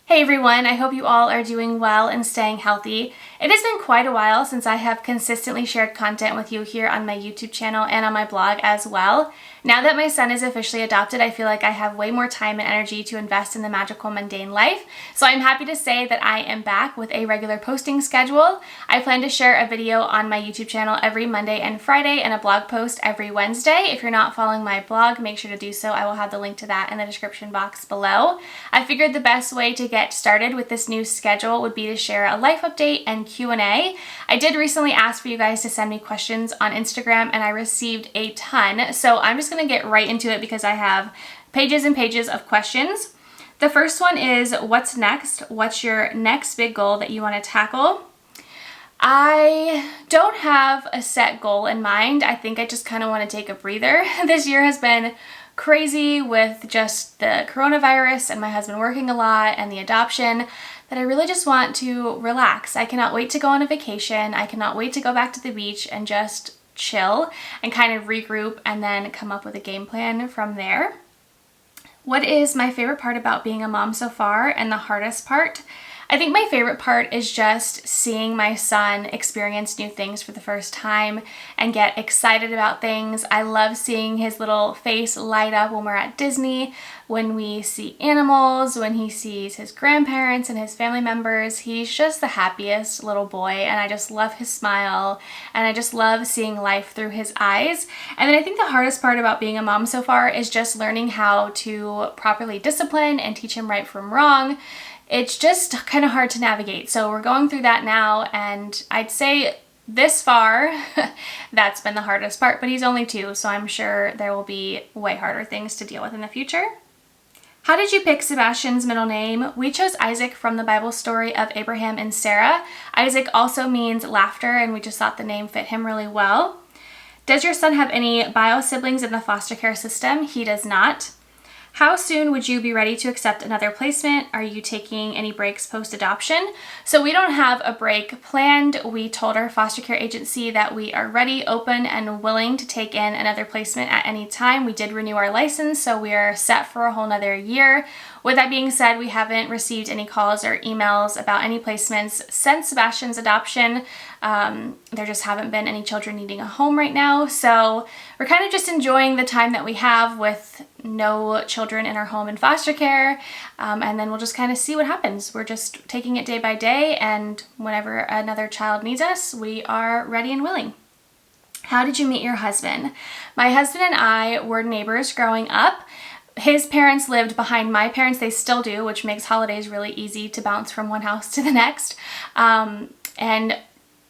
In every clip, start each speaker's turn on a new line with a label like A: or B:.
A: Hey everyone, I hope you all are doing well and staying healthy. It has been quite a while since I have consistently shared content with you here on my YouTube channel and on my blog as well. Now that my son is officially adopted, I feel like I have way more time and energy to invest in the magical mundane life. So I'm happy to say that I am back with a regular posting schedule. I plan to share a video on my YouTube channel every Monday and Friday and a blog post every Wednesday. If you're not following my blog, make sure to do so. I will have the link to that in the description box below. I figured the best way to get started with this new schedule would be to share a life update and Q&A. I did recently ask for you guys to send me questions on Instagram and I received a ton. So I'm just going to get right into it because I have pages and pages of questions. The first one is, what's next? What's your next big goal that you want to tackle? I don't have a set goal in mind. I think I just kind of want to take a breather. This year has been crazy with just the coronavirus and my husband working a lot and the adoption that I really just want to relax. I cannot wait to go on a vacation. I cannot wait to go back to the beach and just chill and kind of regroup and then come up with a game plan from there. What is my favorite part about being a mom so far and the hardest part? I think my favorite part is just seeing my son experience new things for the first time and get excited about things. I love seeing his little face light up when we're at Disney, when we see animals, when he sees his grandparents and his family members. He's just the happiest little boy and I just love his smile and I just love seeing life through his eyes. And then I think the hardest part about being a mom so far is just learning how to properly discipline and teach him right from wrong. It's just kind of hard to navigate. So we're going through that now, and I'd say this far, that's been the hardest part, but he's only 2, so I'm sure there will be way harder things to deal with in the future. How did you pick Sebastian's middle name? We chose Isaac from the Bible story of Abraham and Sarah. Isaac also means laughter, and we just thought the name fit him really well. Does your son have any bio siblings in the foster care system? He does not. How soon would you be ready to accept another placement? Are you taking any breaks post-adoption? So we don't have a break planned. We told our foster care agency that we are ready, open, and willing to take in another placement at any time. We did renew our license, so we are set for a whole nother year. With that being said, we haven't received any calls or emails about any placements since Sebastian's adoption. There just haven't been any children needing a home right now. So we're kind of just enjoying the time that we have with no children in our home in foster care. And then we'll just kind of see what happens. We're just taking it day by day. And whenever another child needs us, we are ready and willing. How did you meet your husband? My husband and I were neighbors growing up. His parents lived behind my parents. They still do, which makes holidays really easy to bounce from one house to the next. And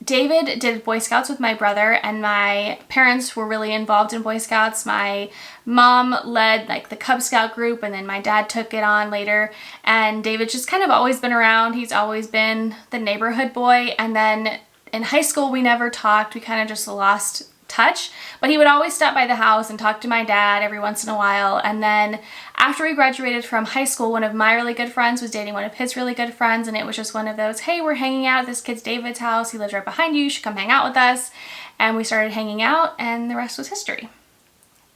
A: David did Boy Scouts with my brother, and my parents were really involved in Boy Scouts. My mom led like the Cub Scout group, and then my dad took it on later. And David's just kind of always been around. He's always been the neighborhood boy. And then in high school, we never talked. We kind of just lost touch, but he would always stop by the house and talk to my dad every once in a while. And then after we graduated from high school, one of my really good friends was dating one of his really good friends, and it was just one of those, hey, we're hanging out at this kid's David's house. He lives right behind you. You should come hang out with us. And we started hanging out, and the rest was history.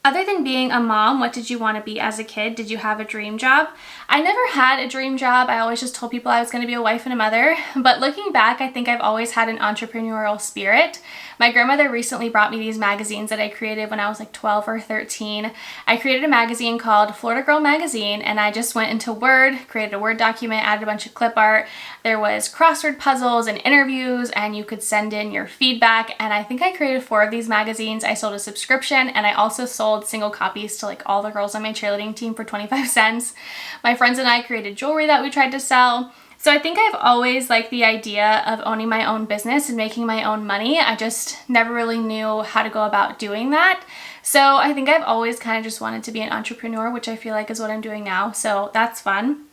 A: Other than being a mom, what did you want to be as a kid? Did you have a dream job? I never had a dream job. I always just told people I was going to be a wife and a mother. But looking back, I think I've always had an entrepreneurial spirit. My grandmother recently brought me these magazines that I created when I was like 12 or 13. I created a magazine called Florida Girl Magazine, and I just went into Word, created a Word document, added a bunch of clip art. There was crossword puzzles and interviews, and you could send in your feedback. And I think I created 4 of these magazines. I sold a subscription, and I also sold single copies to like all the girls on my cheerleading team for 25 cents. My friends and I created jewelry that we tried to sell. So I think I've always liked the idea of owning my own business and making my own money. I just never really knew how to go about doing that. So I think I've always kind of just wanted to be an entrepreneur, which I feel like is what I'm doing now. So that's fun.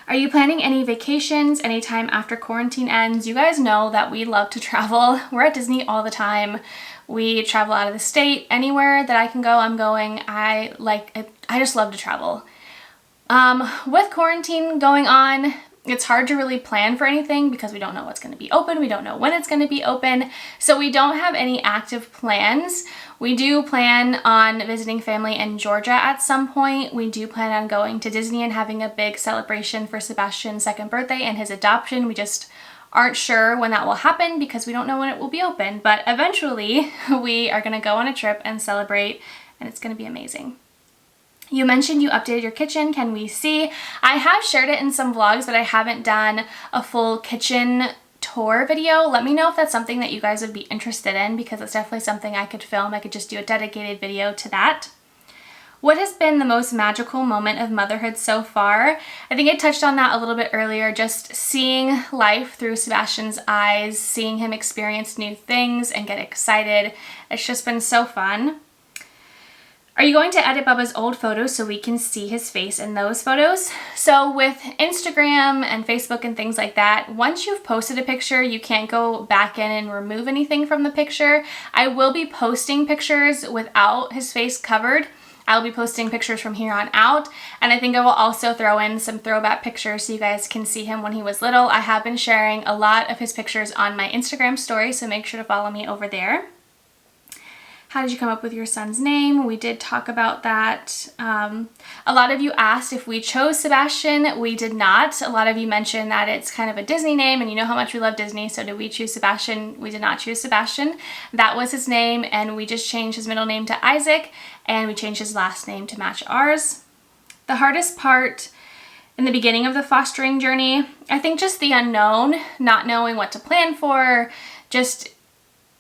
A: Are you planning any vacations anytime after quarantine ends? You guys know that we love to travel. We're at Disney all the time. We travel out of the state. Anywhere that I can go, I'm going. I just love to travel. With quarantine going on, it's hard to really plan for anything because we don't know what's going to be open. We don't know when it's going to be open. So we don't have any active plans. We do plan on visiting family in Georgia at some point. We do plan on going to Disney and having a big celebration for Sebastian's second birthday and his adoption. We just aren't sure when that will happen because we don't know when it will be open, but eventually we are going to go on a trip and celebrate, and it's going to be amazing. You mentioned you updated your kitchen. Can we see? I have shared it in some vlogs, but I haven't done a full kitchen tour video. Let me know if that's something that you guys would be interested in, because it's definitely something I could film. I could just do a dedicated video to that. What has been the most magical moment of motherhood so far? I think I touched on that a little bit earlier, just seeing life through Sebastian's eyes, seeing him experience new things and get excited. It's just been so fun. Are you going to edit Bubba's old photos so we can see his face in those photos? So with Instagram and Facebook and things like that, once you've posted a picture, you can't go back in and remove anything from the picture. I will be posting pictures without his face covered. I'll be posting pictures from here on out, and I think I will also throw in some throwback pictures so you guys can see him when he was little. I have been sharing a lot of his pictures on my Instagram story, so make sure to follow me over there. How did you come up with your son's name? We did talk about that. A lot of you asked if we chose Sebastian. We did not. A lot of you mentioned that it's kind of a Disney name, and you know how much we love Disney, so did we choose Sebastian? We did not choose Sebastian. That was his name, and we just changed his middle name to Isaac, and we changed his last name to match ours. The hardest part in the beginning of the fostering journey, I think just the unknown, not knowing what to plan for, just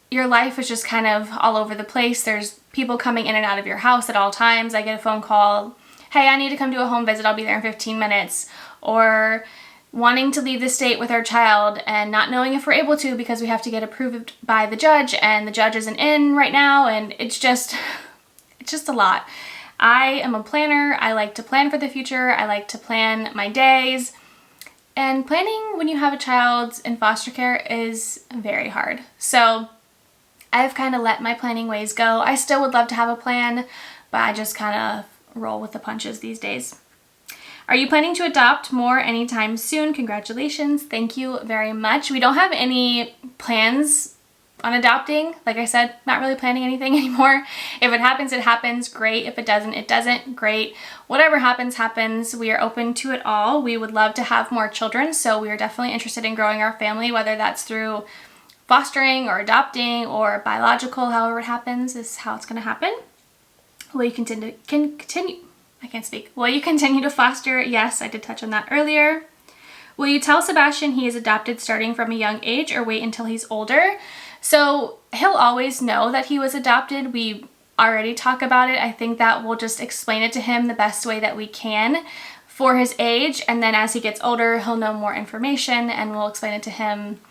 A: your life is just kind of all over the place. There's people coming in and out of your house at all times. I get a phone call, hey, I need to come do a home visit. I'll be there in 15 minutes. Or wanting to leave the state with our child and not knowing if we're able to because we have to get approved by the judge, and the judge isn't in right now, and it's just a lot. I am a planner. I like to plan for the future. I like to plan my days. And planning when you have a child in foster care is very hard. So I've kind of let my planning ways go. I still would love to have a plan, but I just kind of roll with the punches these days. Are you planning to adopt more anytime soon? Congratulations. Thank you very much. We don't have any plans on adopting. Like I said, not really planning anything anymore. If it happens, it happens. Great. If it doesn't, it doesn't. Great. Whatever happens, happens. We are open to it all. We would love to have more children, so we are definitely interested in growing our family, whether that's through fostering or adopting or biological. However it happens is how it's going to happen. Will you continue? I can't speak. Will you continue to foster? Yes, I did touch on that earlier. Will you tell Sebastian he is adopted starting from a young age, or wait until he's older? So he'll always know that he was adopted. We already talk about it. I think that we'll just explain it to him the best way that we can for his age, and then as he gets older, he'll know more information, and we'll explain it to him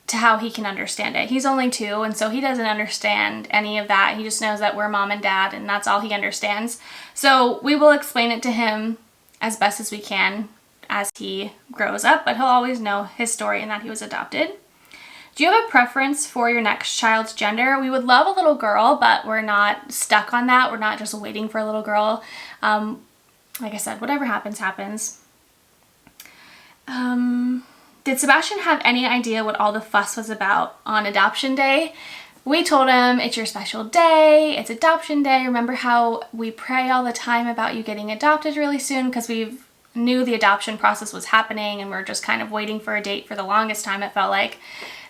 A: to how he can understand it. He's only 2, and so he doesn't understand any of that. He just knows that we're mom and dad, and that's all he understands. So we will explain it to him as best as we can as he grows up, but he'll always know his story and that he was adopted. Do you have a preference for your next child's gender? We would love a little girl, but we're not stuck on that. We're not just waiting for a little girl. Like I said, whatever happens, happens. Did Sebastian have any idea what all the fuss was about on adoption day? We told him, it's your special day, it's adoption day. Remember how we pray all the time about you getting adopted really soon, because we knew the adoption process was happening and we're just kind of waiting for a date for the longest time, it felt like.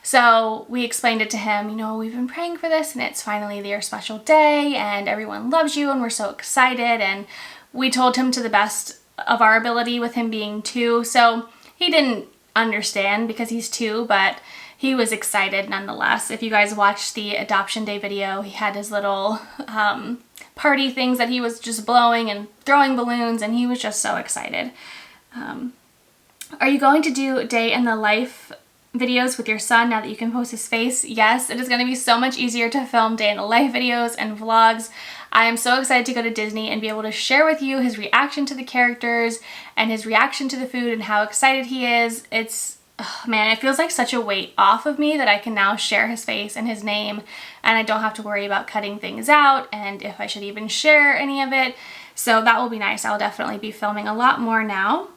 A: So we explained it to him, you know, we've been praying for this and it's finally your special day and everyone loves you and we're so excited. And we told him to the best of our ability with him being 2. So he didn't understand because he's 2, but he was excited nonetheless. If you guys watched the adoption day video, he had his little party things that he was just blowing and throwing balloons, and he was just so excited. Are you going to do day in the life videos with your son now that you can post his face? Yes, it is going to be so much easier to film day in the life videos and vlogs. I am so excited to go to Disney and be able to share with you his reaction to the characters and his reaction to the food and how excited he is. It's, oh man, it feels like such a weight off of me that I can now share his face and his name, and I don't have to worry about cutting things out and if I should even share any of it. So that will be nice. I'll definitely be filming a lot more now.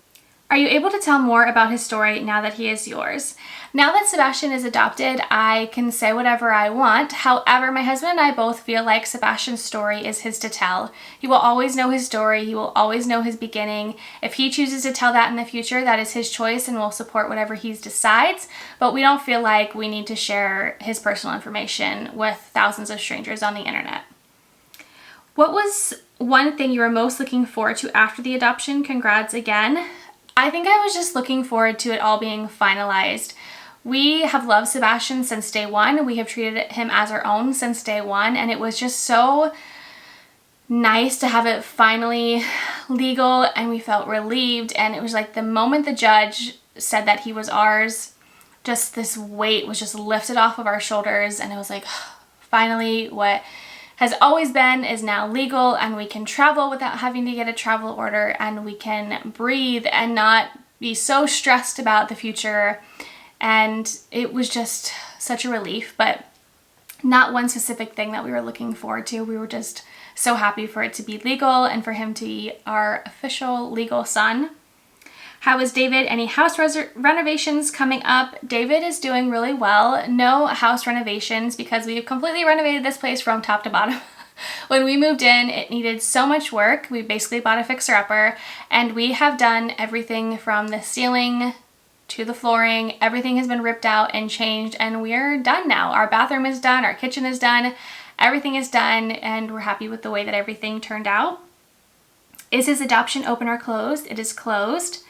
A: Are you able to tell more about his story now that he is yours? Now that Sebastian is adopted, I can say whatever I want. However, my husband and I both feel like Sebastian's story is his to tell. He will always know his story. He will always know his beginning. If he chooses to tell that in the future, that is his choice, and we'll support whatever he decides. But we don't feel like we need to share his personal information with thousands of strangers on the internet. What was one thing you were most looking forward to after the adoption? Congrats again. I think I was just looking forward to it all being finalized. We have loved Sebastian since day one. We have treated him as our own since day one, and it was just so nice to have it finally legal, and we felt relieved. And it was like the moment the judge said that he was ours, just this weight was just lifted off of our shoulders, and it was like, finally, what has always been is now legal, and we can travel without having to get a travel order, and we can breathe and not be so stressed about the future. And it was just such a relief, but not one specific thing that we were looking forward to. We were just so happy for it to be legal and for him to be our official legal son. How is David? Any house renovations coming up? David is doing really well. No house renovations because we've completely renovated this place from top to bottom. When we moved in, it needed so much work. We basically bought a fixer-upper, and we have done everything from the ceiling to the flooring. Everything has been ripped out and changed, and we're done now. Our bathroom is done, our kitchen is done, everything is done, and we're happy with the way that everything turned out. Is his adoption open or closed? It is closed.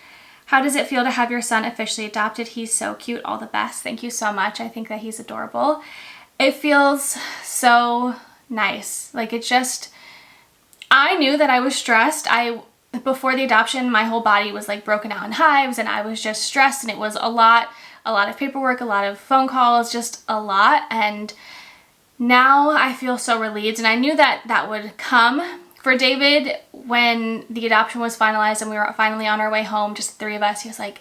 A: How does it feel to have your son officially adopted? He's so cute. All the best. Thank you so much. I think that he's adorable. It feels so nice. Like, it just, I knew that I was stressed. Before the adoption, my whole body was like broken out in hives, and I was just stressed, and it was a lot of paperwork, a lot of phone calls, just a lot. And now I feel so relieved, and I knew that that would come. For David, when the adoption was finalized and we were finally on our way home, just the three of us, he was like,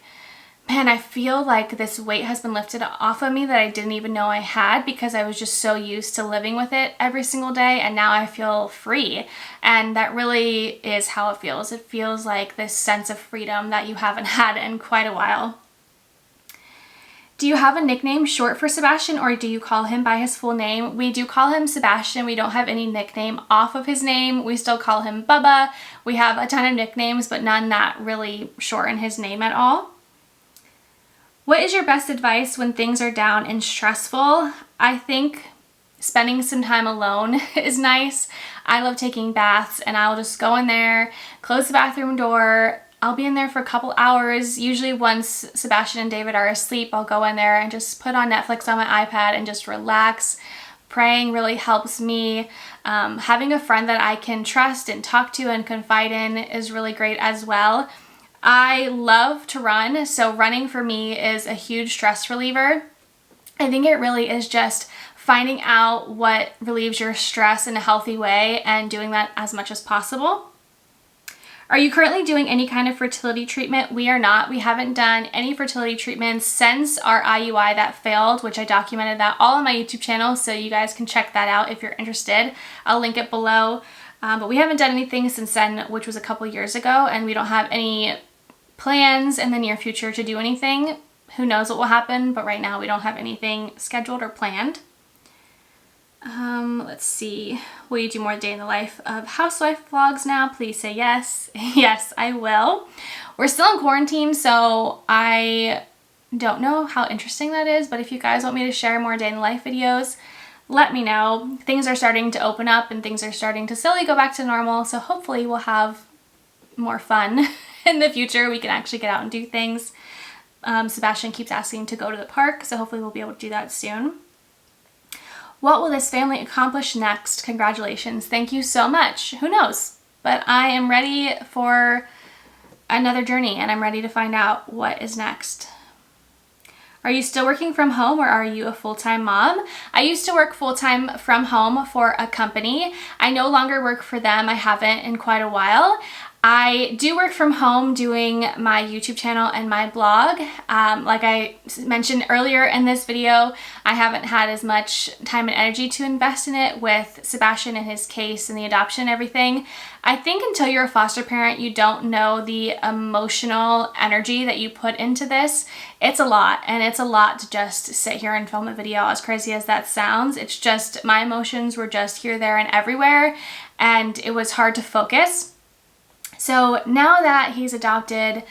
A: man, I feel like this weight has been lifted off of me that I didn't even know I had, because I was just so used to living with it every single day, and now I feel free. And that really is how it feels. It feels like this sense of freedom that you haven't had in quite a while. Do you have a nickname short for Sebastian, or do you call him by his full name? We do call him Sebastian. We don't have any nickname off of his name. We still call him Bubba. We have a ton of nicknames, but none that really shorten his name at all. What is your best advice when things are down and stressful? I think spending some time alone is nice. I love taking baths, and I'll just go in there, close the bathroom door. I'll be in there for a couple hours. Usually once Sebastian and David are asleep, I'll go in there and just put on Netflix on my iPad and just relax. Praying really helps me. Having a friend that I can trust and talk to and confide in is really great as well. I love to run, so running for me is a huge stress reliever. I think it really is just finding out what relieves your stress in a healthy way and doing that as much as possible. Are you currently doing any kind of fertility treatment? We are not. We haven't done any fertility treatments since our IUI that failed, which I documented that all on my YouTube channel, so you guys can check that out if you're interested. I'll link it below. But we haven't done anything since then, which was a couple years ago, and we don't have any plans in the near future to do anything. Who knows what will happen, but right now we don't have anything scheduled or planned. Let's see. Will you do more day in the life of housewife vlogs now? Please say yes. Yes, I will. We're still in quarantine, so I don't know how interesting that is, but if you guys want me to share more day in the life videos, let me know. Things are starting to open up and things are starting to slowly go back to normal, so hopefully we'll have more fun in the future. We can actually get out and do things. Sebastian keeps asking to go to the park, so hopefully we'll be able to do that soon. What will this family accomplish next? Congratulations. Thank you so much. Who knows? But I am ready for another journey, and I'm ready to find out what is next. Are you still working from home, or are you a full-time mom? I used to work full-time from home for a company. I no longer work for them. I haven't in quite a while. I do work from home doing my YouTube channel and my blog. Like I mentioned earlier in this video, I haven't had as much time and energy to invest in it with Sebastian and his case and the adoption and everything. I think until you're a foster parent, you don't know the emotional energy that you put into this. It's a lot, and it's a lot to just sit here and film a video, as crazy as that sounds. It's just, my emotions were just here, there, and everywhere, and it was hard to focus. So now that he's adopted,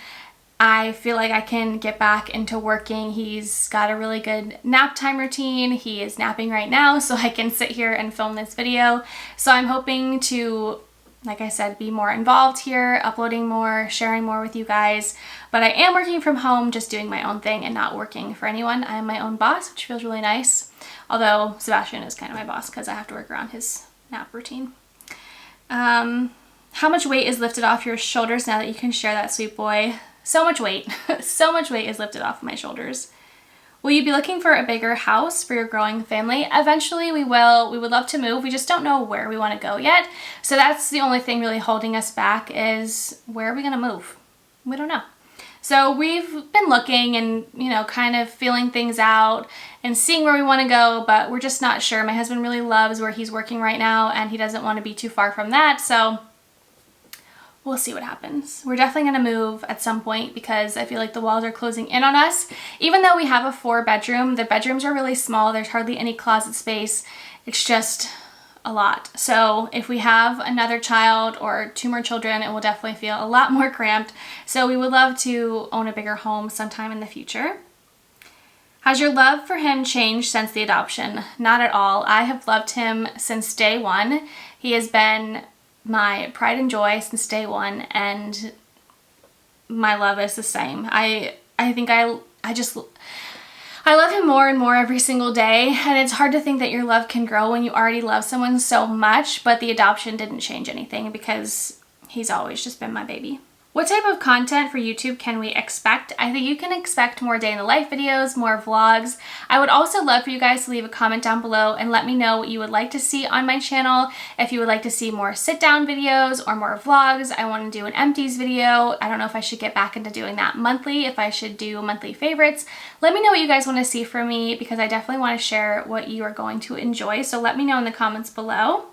A: I feel like I can get back into working. He's got a really good nap time routine. He is napping right now, so I can sit here and film this video. So I'm hoping to, like I said, be more involved here, uploading more, sharing more with you guys. But I am working from home, just doing my own thing and not working for anyone. I am my own boss, which feels really nice. Although Sebastian is kind of my boss because I have to work around his nap routine. How much weight is lifted off your shoulders now that you can share that, sweet boy? So much weight. So much weight is lifted off of my shoulders. Will you be looking for a bigger house for your growing family? Eventually we will. We would love to move. We just don't know where we want to go yet. So that's the only thing really holding us back, is where are we going to move? We don't know. So we've been looking and, you know, kind of feeling things out and seeing where we want to go, but we're just not sure. My husband really loves where he's working right now, and he doesn't want to be too far from that. So we'll see what happens. We're definitely going to move at some point because I feel like the walls are closing in on us. Even though we have a 4-bedroom, the bedrooms are really small. There's hardly any closet space. It's just a lot. So if we have another child or 2 more children, it will definitely feel a lot more cramped. So we would love to own a bigger home sometime in the future. Has your love for him changed since the adoption? Not at all. I have loved him since day one. He has been my pride and joy since day one, and my love is the same. I think I love him more and more every single day, and it's hard to think that your love can grow when you already love someone so much, but the adoption didn't change anything because he's always just been my baby. What type of content for YouTube can we expect? I think you can expect more day in the life videos, more vlogs. I would also love for you guys to leave a comment down below and let me know what you would like to see on my channel. If you would like to see more sit down videos or more vlogs. I want to do an empties video. I don't know if I should get back into doing that monthly, if I should do monthly favorites. Let me know what you guys want to see from me, because I definitely want to share what you are going to enjoy. So let me know in the comments below.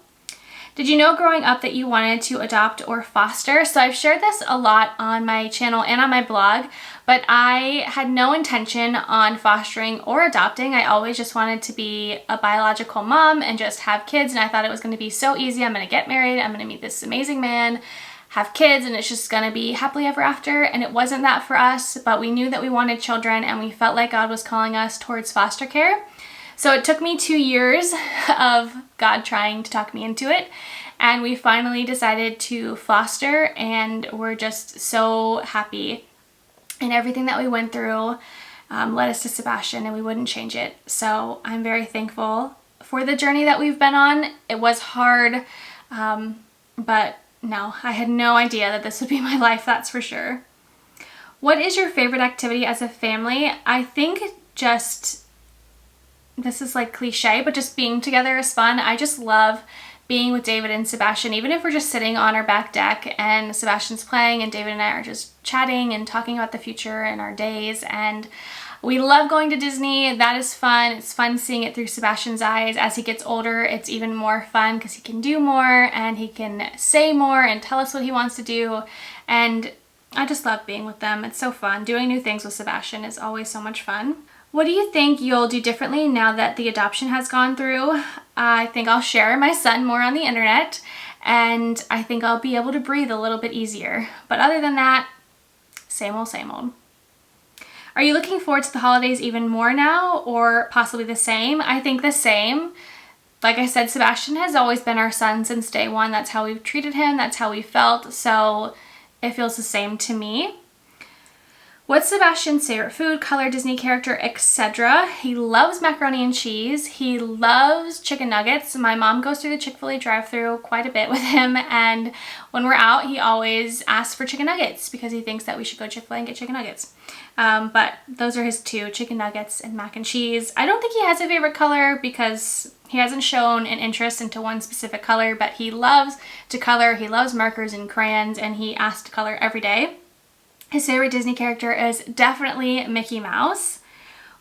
A: Did you know growing up that you wanted to adopt or foster? So I've shared this a lot on my channel and on my blog, but I had no intention on fostering or adopting. I always just wanted to be a biological mom and just have kids, and I thought it was going to be so easy. I'm going to get married, I'm going to meet this amazing man, have kids, and it's just going to be happily ever after. And it wasn't that for us, but we knew that we wanted children, and we felt like God was calling us towards foster care. So it took me 2 years of God trying to talk me into it, and we finally decided to foster, and we're just so happy. And everything that we went through led us to Sebastian, and we wouldn't change it. So I'm very thankful for the journey that we've been on. It was hard, but no, I had no idea that this would be my life, that's for sure. What is your favorite activity as a family? I think just, this is like cliche, but just being together is fun. I just love being with David and Sebastian, even if we're just sitting on our back deck and Sebastian's playing and David and I are just chatting and talking about the future and our days. And we love going to Disney. That is fun. It's fun seeing it through Sebastian's eyes. As he gets older, it's even more fun because he can do more and he can say more and tell us what he wants to do. And I just love being with them. It's so fun. Doing new things with Sebastian is always so much fun. What do you think you'll do differently now that the adoption has gone through? I think I'll share my son more on the internet, and I think I'll be able to breathe a little bit easier. But other than that, same old, same old. Are you looking forward to the holidays even more now, or possibly the same? I think the same. Like I said, Sebastian has always been our son since day one. That's how we've treated him. That's how we felt. So it feels the same to me. What's Sebastian's favorite food, color, Disney character, etc.? He loves macaroni and cheese. He loves chicken nuggets. My mom goes through the Chick-fil-A drive-thru quite a bit with him, and when we're out, he always asks for chicken nuggets because he thinks that we should go to Chick-fil-A and get chicken nuggets. But those are his two, chicken nuggets and mac and cheese. I don't think he has a favorite color because he hasn't shown an interest into one specific color, but he loves to color. He loves markers and crayons, and he asks to color every day. His favorite Disney character is definitely Mickey Mouse.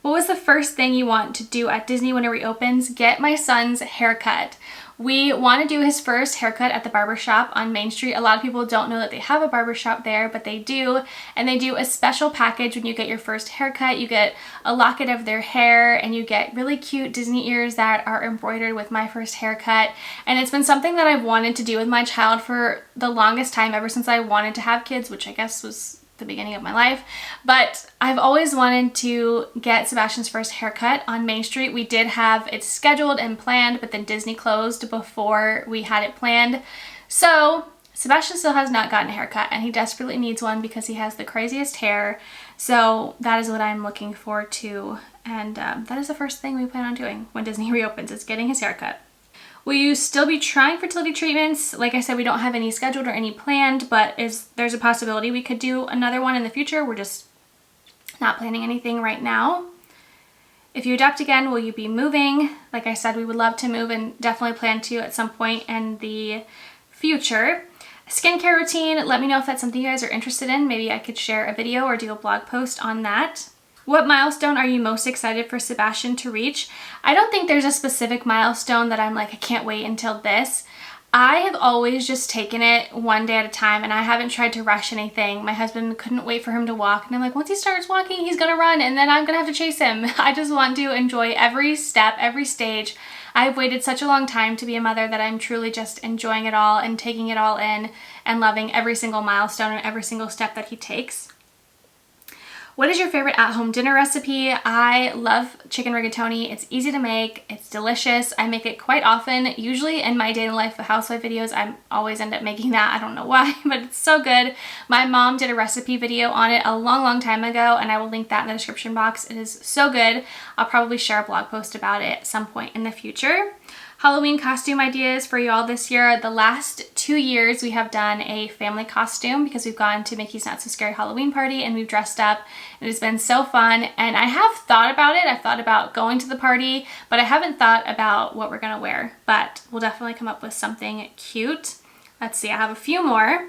A: What was the first thing you want to do at Disney when it reopens? Get my son's haircut. We want to do his first haircut at the barbershop on Main Street. A lot of people don't know that they have a barbershop there, but they do. And they do a special package when you get your first haircut. You get a locket of their hair, and you get really cute Disney ears that are embroidered with my first haircut. And it's been something that I've wanted to do with my child for the longest time, ever since I wanted to have kids, which I guess was the beginning of my life. But I've always wanted to get Sebastian's first haircut on Main Street. We did have it scheduled and planned, but then Disney closed before we had it planned. So Sebastian still has not gotten a haircut, and he desperately needs one because he has the craziest hair. So that is what I'm looking forward to, and that is the first thing we plan on doing when Disney reopens, is getting his haircut. Will you still be trying fertility treatments? Like I said, we don't have any scheduled or any planned, but there's a possibility we could do another one in the future. We're just not planning anything right now. If you adopt again, will you be moving? Like I said, we would love to move and definitely plan to at some point in the future. Skincare routine, let me know if that's something you guys are interested in. Maybe I could share a video or do a blog post on that. What milestone are you most excited for Sebastian to reach? I don't think there's a specific milestone that I'm like, I can't wait until this. I have always just taken it one day at a time, and I haven't tried to rush anything. My husband couldn't wait for him to walk, and I'm like, once he starts walking, he's gonna run, and then I'm gonna have to chase him. I just want to enjoy every step, every stage. I've waited such a long time to be a mother that I'm truly just enjoying it all and taking it all in and loving every single milestone and every single step that he takes. What is your favorite at-home dinner recipe? I love chicken rigatoni. It's easy to make. It's delicious. I make it quite often. Usually in my day in the life of housewife videos, I always end up making that. I don't know why, but it's so good. My mom did a recipe video on it a long time ago, and I will link that in the description box. It is so good. I'll probably share a blog post about it at some point in the future. Halloween costume ideas for y'all this year. The last 2 years we have done a family costume because we've gone to Mickey's Not So Scary Halloween party and we've dressed up. It has been so fun, and I have thought about it. I've thought about going to the party, but I haven't thought about what we're gonna wear, but we'll definitely come up with something cute. Let's see, I have a few more.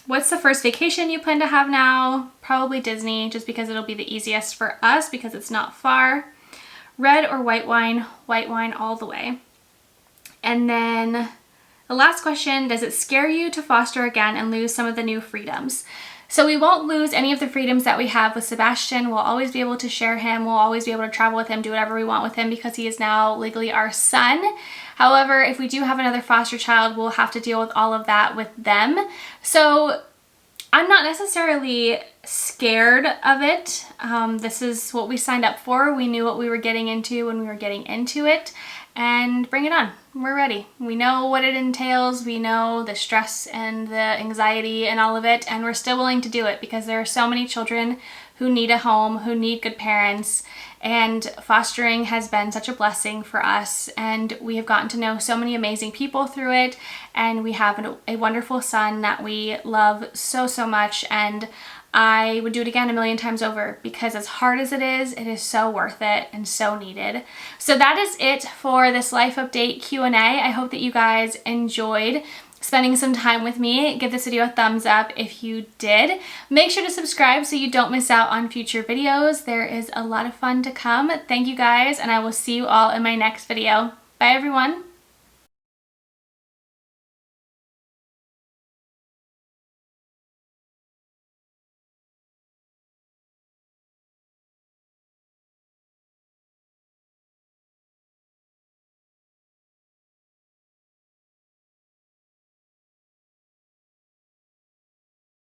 A: What's the first vacation you plan to have now? Probably Disney, just because it'll be the easiest for us because it's not far. Red or white wine? White wine all the way. And then the last question, does it scare you to foster again and lose some of the new freedoms? So we won't lose any of the freedoms that we have with Sebastian. We'll always be able to share him. We'll always be able to travel with him, do whatever we want with him because he is now legally our son. However, if we do have another foster child, we'll have to deal with all of that with them. So I'm not necessarily scared of it. This is what we signed up for. We knew what we were getting into when we were getting into it, and bring it on. We're ready. We know what it entails. We know the stress and the anxiety and all of it, and we're still willing to do it because there are so many children who need a home, who need good parents, and fostering has been such a blessing for us, and we have gotten to know so many amazing people through it, and we have a wonderful son that we love so much, and I would do it again a million times over because as hard as it is so worth it and so needed. So that is it for this life update Q&A. I hope that you guys enjoyed spending some time with me. Give this video a thumbs up if you did. Make sure to subscribe so you don't miss out on future videos. There is a lot of fun to come. Thank you guys, and I will see you all in my next video. Bye everyone.